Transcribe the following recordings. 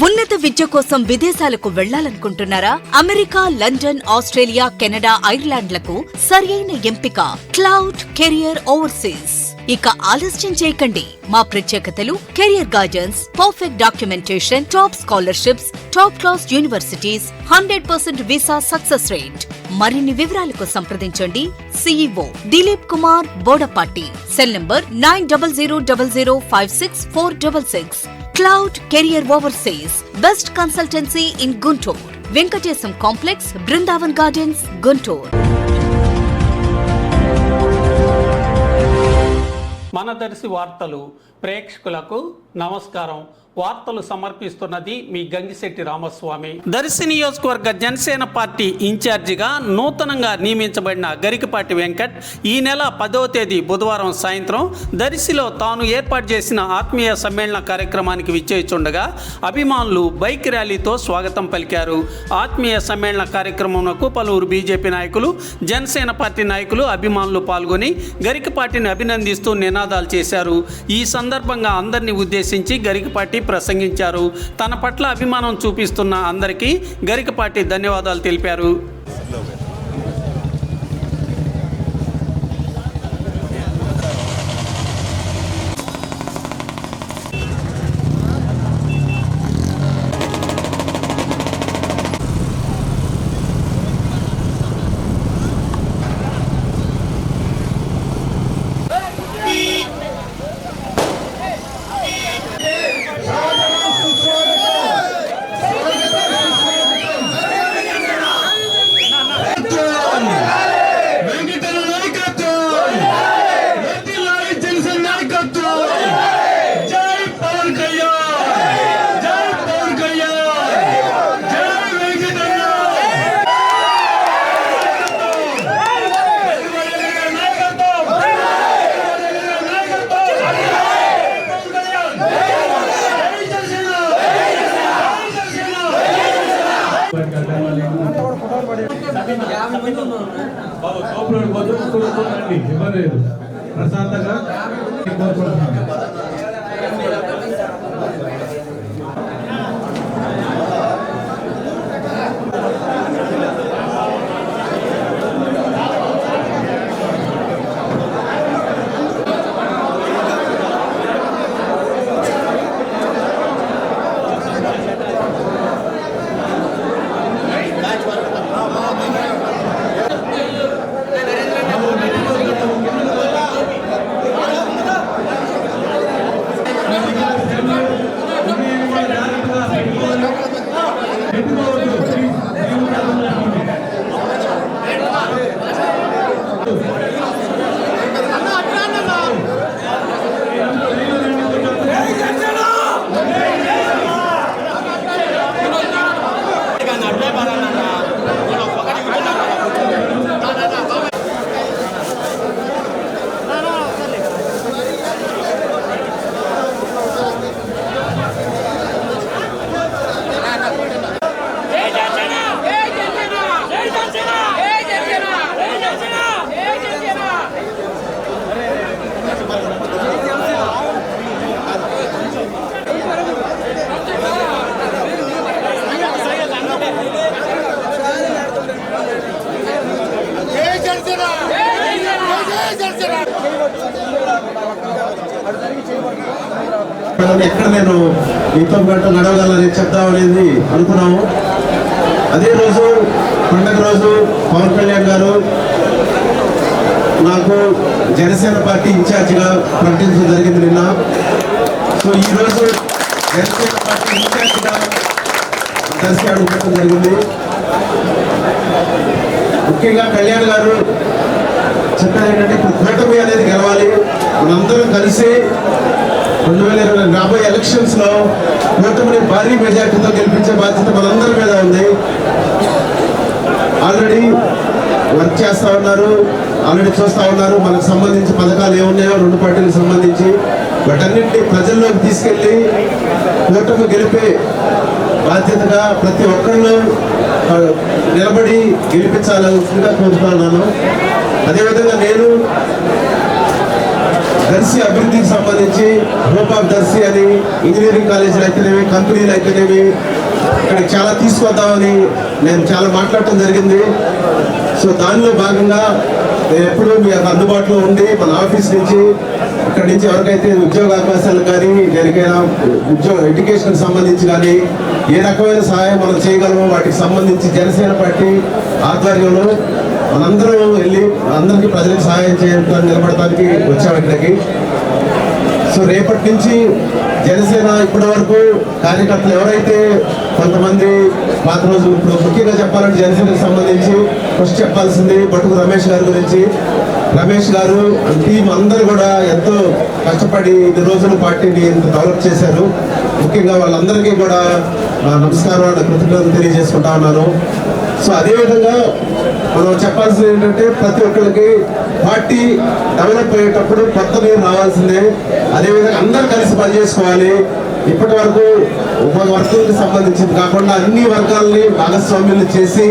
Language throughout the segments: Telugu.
ఉన్నత విద్య కోసం విదేశాలకు వెళ్లాలనుకుంటున్నారా? అమెరికా, లండన్, ఆస్ట్రేలియా, కెనడా, ఐర్లాండ్లకు సరియైన ఎంపిక క్లౌడ్ కెరియర్ ఓవర్సీస్. ఇక ఆలస్యం చేయకండి. మా ప్రత్యేకతలు career guidance, perfect documentation, top scholarships, top class universities, 100% visa success rate. మరిన్ని వివరాలకు సంప్రదించండి CEO Dilip Kumar Bodapati. Cell number 9000056466. Cloud career overseas best consultancy in Guntur. Venkatesham complex, Brindavan gardens, Guntur. మన దర్శి వార్తలు ప్రేక్షకులకు నమస్కారం. వార్తలు సమర్పిస్తున్నది మీ గంగిశెట్టి రామస్వామి. దర్శి నియోజకవర్గ జనసేన పార్టీ ఇన్ఛార్జిగా నూతనంగా నియమించబడిన గరికపాటి వెంకట్ ఈ నెల 10వ తేదీ బుధవారం సాయంత్రం దర్శిలో తాను ఏర్పాటు చేసిన ఆత్మీయ సమ్మేళన కార్యక్రమానికి విచ్చేయుచుండగా అభిమానులు బైక్ ర్యాలీతో స్వాగతం పలికారు. ఆత్మీయ సమ్మేళన కార్యక్రమంలో పలువురు బీజేపీ నాయకులు, జనసేన పార్టీ నాయకులు, అభిమానులు పాల్గొని గరికపాటిని అభినందిస్తూ నినాదాలు చేశారు. ఈ సందర్భంగా అందరినీ ఉద్దేశించి గరికపాటి ప్రసంగించారు. తన పట్ల అభిమానం చూపిస్తున్న అందరికీ గరికపాటి ధన్యవాదాలు తెలిపారు. ప్రశాంతంగా ఎక్కడ నేను మీతో పాటు నడవగలని చెప్తామనేది అనుకున్నాము. అదే రోజు పండగ రోజు పవన్ కళ్యాణ్ గారు నాకు జనసేన పార్టీ ఇన్ఛార్జిగా ప్రకటించడం జరిగింది నిన్న. సో ఈరోజు జనసేన పార్టీ ఇన్ఛార్జిగా దర్శి అడుగుపెట్టడం జరిగింది. ముఖ్యంగా కళ్యాణ్ గారు చెప్పారు ఏంటంటే ఇప్పుడు కూటమి అనేది గెలవాలి, మనందరం కలిసి 2020 రాబోయే ఎలక్షన్స్ లో కూటమిని భారీ మెజార్టీతో గెలిపించే బాధ్యత మనందరి మీద ఉంది. ఆల్రెడీ వర్క్ చేస్తూ ఉన్నారు, ఆల్రెడీ చూస్తూ ఉన్నారు మనకు సంబంధించి పథకాలు ఏమున్నాయో రెండు పార్టీలకు సంబంధించి వాటన్నింటినీ ప్రజల్లోకి తీసుకెళ్ళి కూటమి గెలిపే బాధ్యతగా ప్రతి ఒక్కళ్ళు నిలబడి గెలిపించాలని కోరుతున్నాను. అదేవిధంగా నేను దర్శి అభివృద్ధికి సంబంధించి హోప్ ఆఫ్ దర్శి అని ఇంజనీరింగ్ కాలేజీలు అయితేనేవి, కంపెనీలు అయితేనేవి ఇక్కడికి చాలా తీసుకొద్దామని నేను చాలా మాట్లాడటం జరిగింది. సో దానిలో భాగంగా నేను ఎప్పుడూ మీ అందుబాటులో ఉండి మన ఆఫీస్ నుంచి ఇక్కడి నుంచి ఎవరికైతే ఉద్యోగ అవకాశాలు కానీ దేనికైనా ఎడ్యుకేషన్కి సంబంధించి కానీ ఏ రకమైన సహాయం మనం చేయగలమో వాటికి సంబంధించి జనసేన పార్టీ ఆధ్వర్యంలో మనందరం వెళ్ళి అందరికీ ప్రజలకు సహాయం చేయడానికి నిలబడటానికి వచ్చాము ఇక్కడికి. సో రేపటి నుంచి జనసేన ఇప్పటి వరకు కార్యకర్తలు ఎవరైతే కొంతమంది పాత రోజులు, ఇప్పుడు ముఖ్యంగా చెప్పాలంటే జనసేనకు సంబంధించి ఫస్ట్ చెప్పాల్సింది బటుకు రమేష్ గారి గురించి. రమేష్ గారు టీం అందరూ కూడా ఎంతో కష్టపడి ఇన్ని రోజులు పార్టీని డెవలప్ చేశారు. ముఖ్యంగా వాళ్ళందరికీ కూడా నమస్కారం, కృతజ్ఞతలు తెలియజేసుకుంటా ఉన్నాను. సో అదేవిధంగా మనం చెప్పాల్సింది ఏంటంటే ప్రతి ఒక్కరికి పార్టీ డెవలప్ అయ్యేటప్పుడు కొత్త నీరు రావాల్సిందే. అదేవిధంగా అందరూ కలిసి పనిచేసుకోవాలి. ఇప్పటి వరకు ఒక వర్గాలకు సంబంధించింది కాకుండా అన్ని వర్గాలని భాగస్వామ్యులు చేసి,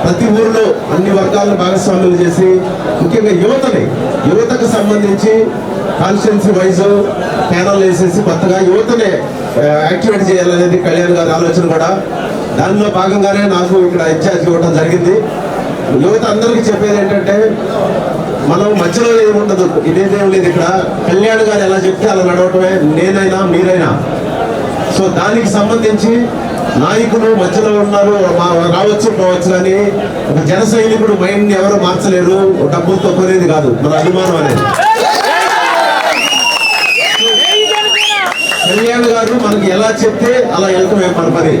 ప్రతి ఊరిలో అన్ని వర్గాలను భాగస్వామ్యులు చేసి, ముఖ్యంగా యువతకు సంబంధించి కాన్స్టిట్యున్సీ వైజ్ ప్యానల్ వేసేసి కొత్తగా యువతనే యాక్టివేట్ చేయాలనేది కళ్యాణ్ గారి ఆలోచన కూడా. దానిలో భాగంగానే నాకు ఇక్కడ ఇన్ఛార్జ్ ఇవ్వడం జరిగింది. యువత అందరికీ చెప్పేది ఏంటంటే మనం మధ్యలో ఏముండదు, ఇదేదేం లేదు. ఇక్కడ కళ్యాణ్ గారు ఎలా చెప్తే అలా నడవటమే, నేనైనా మీరైనా. సో దానికి సంబంధించి నాయకులు మధ్యలో ఉన్నారు, రావచ్చు పోవచ్చు, కానీ ఒక జన సైనికుడు మైండ్ ఎవరు మార్చలేరు. డబ్బులతో కొనేది కాదు మన అభిమానం అనేది. కళ్యాణ్ గారు మనకి ఎలా చెప్తే అలా వెళ్తామే మన పని.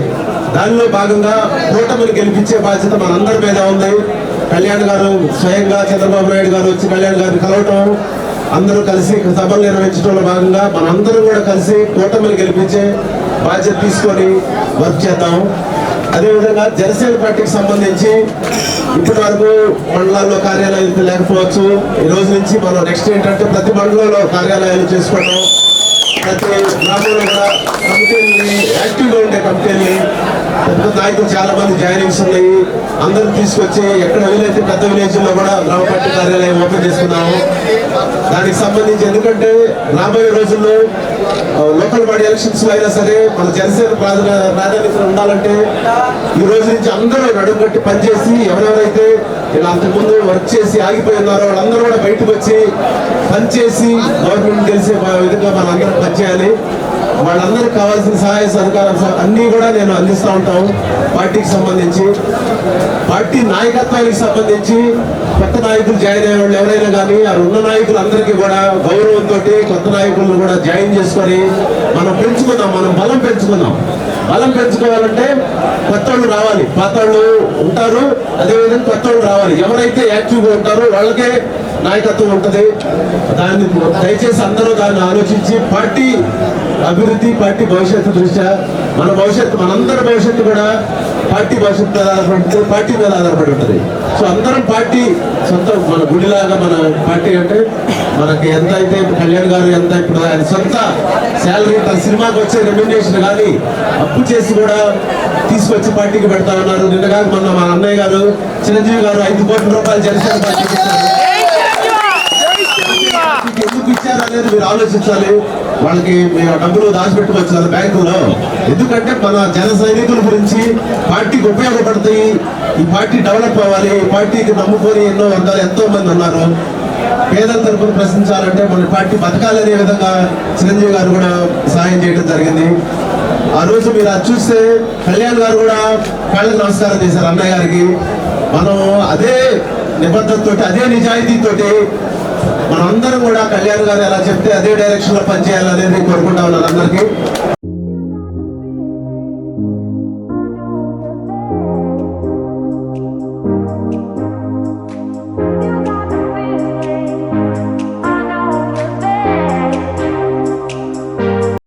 దానిలో భాగంగా కూటమిని గెలిపించే బాధ్యత మనందరి మీద ఉంది. కళ్యాణ్ గారు స్వయంగా చంద్రబాబు నాయుడు గారు వచ్చి కళ్యాణ్ గారిని కలవటం, అందరూ కలిసి సభలు నిర్వహించడంలో భాగంగా మనందరం కూడా కలిసి కూటమిని గెలిపించే బాధ్యత తీసుకొని వర్క్ చేద్దాం. అదేవిధంగా జనసేన పార్టీకి సంబంధించి ఇప్పటి వరకు మండలాల్లో కార్యాలయాలు లేకపోవచ్చు. ఈ రోజు నుంచి మనం నెక్స్ట్ ఏంటంటే ప్రతి మండలంలో కార్యాలయాలు చేసుకోవడం, ప్రతి గ్రామంలో కూడా కమిటీలని, యాక్టివ్గా ఉండే కమిటీలని, పెద్ద నాయకులు చాలా మంది జాయినింగ్స్ ఉన్నాయి, అందరూ తీసుకొచ్చి ఎక్కడ వీలైతే పెద్ద విలేజ్లో కూడా గ్రామ పార్టీ కార్యాలయం ఓపెన్ చేసుకున్నాము. దానికి సంబంధించి ఎందుకంటే రాబోయే రోజుల్లో లోకల్ బాడీ ఎలక్షన్స్ అయినా సరే మన జనసేన ప్రాధాన్యత ఉండాలంటే ఈ రోజు నుంచి అందరూ నడుము కట్టి పనిచేసి, ఎవరెవరైతే ఇలా అంతకుముందు వర్క్ చేసి ఆగిపోయి ఉన్నారో వాళ్ళందరూ కూడా బయటకు వచ్చి పనిచేసి గవర్నమెంట్ తెలిసే విధంగా మనందరం పనిచేయాలి. వాళ్ళందరికీ కావాల్సిన సహాయ సహకారం అన్నీ కూడా నేను అందిస్తూ ఉంటాను. పార్టీకి సంబంధించి, పార్టీ నాయకత్వానికి సంబంధించి కొత్త నాయకులు జాయిన్ అయ్యే వాళ్ళు ఎవరైనా కానీ ఆ ఉన్న నాయకులందరికీ కూడా గౌరవంతో కొత్త నాయకులను కూడా జాయిన్ చేసుకొని మనం పెంచుకుందాం, మనం బలం పెంచుకుందాం. బలం పెంచుకోవాలంటే కొత్త వాళ్ళు రావాలి, పాత వాళ్ళు ఉంటారు, అదేవిధంగా కొత్త వాళ్ళు రావాలి. ఎవరైతే యాక్టివ్గా ఉంటారో వాళ్ళకే నాయకత్వం ఉంటుంది. దాన్ని దయచేసి అందరూ దాన్ని ఆలోచించి పార్టీ అభివృద్ధి, పార్టీ భవిష్యత్తు దృష్ట్యా మన భవిష్యత్తు, మనందరి భవిష్యత్తు కూడా పార్టీ భవిష్యత్తు మీద ఆధారపడి, పార్టీ మీద ఆధారపడి ఉంటుంది. సో అందరం పార్టీ సొంత మన గుడిలాగా మన పార్టీ అంటే మనకి ఎంత అయితే కళ్యాణ్ గారు ఎంత ఇప్పుడు ఆయన సొంత శాలరీ తన సినిమాకి వచ్చే రెమ్యునరేషన్ కానీ అప్పు చేసి కూడా తీసుకొచ్చి పార్టీకి పెడతా ఉన్నారు. నిన్నగా మొన్న మా అన్నయ్య గారు చిరంజీవి గారు 5 కోట్ల రూపాయలు జనసేన పార్టీకి ఇచ్చారు. ఎందుకు ఇచ్చారు అనేది మీరు ఆలోచించాలి. వాళ్ళకి డబ్బులు దాచిపెట్టుకోవచ్చు బ్యాంకుల్లో. ఎందుకంటే మన జన సైనికుల గురించి పార్టీకి ఉపయోగపడతాయి. ఈ పార్టీ డెవలప్ అవ్వాలి. ఈ పార్టీకి నమ్ముకొని ఎన్నో వర్గాలు ఎంతో మంది ఉన్నారు. పేదల తరపున ప్రశ్నించాలంటే మన పార్టీ బతకాలనే విధంగా చిరంజీవి గారు కూడా సహాయం చేయడం జరిగింది. ఆ రోజు మీరు అది చూస్తే కళ్యాణ్ గారు కూడా కాళ్ళకి నమస్కారం చేశారు అన్నయ్య గారికి. మనం అదే నిబద్ధతతోటి, అదే నిజాయితీతోటి మనందరం కూడా కళ్యాణ్ గారు ఎలా చెప్తే అదే డైరెక్షన్ లో పనిచేయాలనేది కోరుకుంటా ఉన్నాను అందరికీ.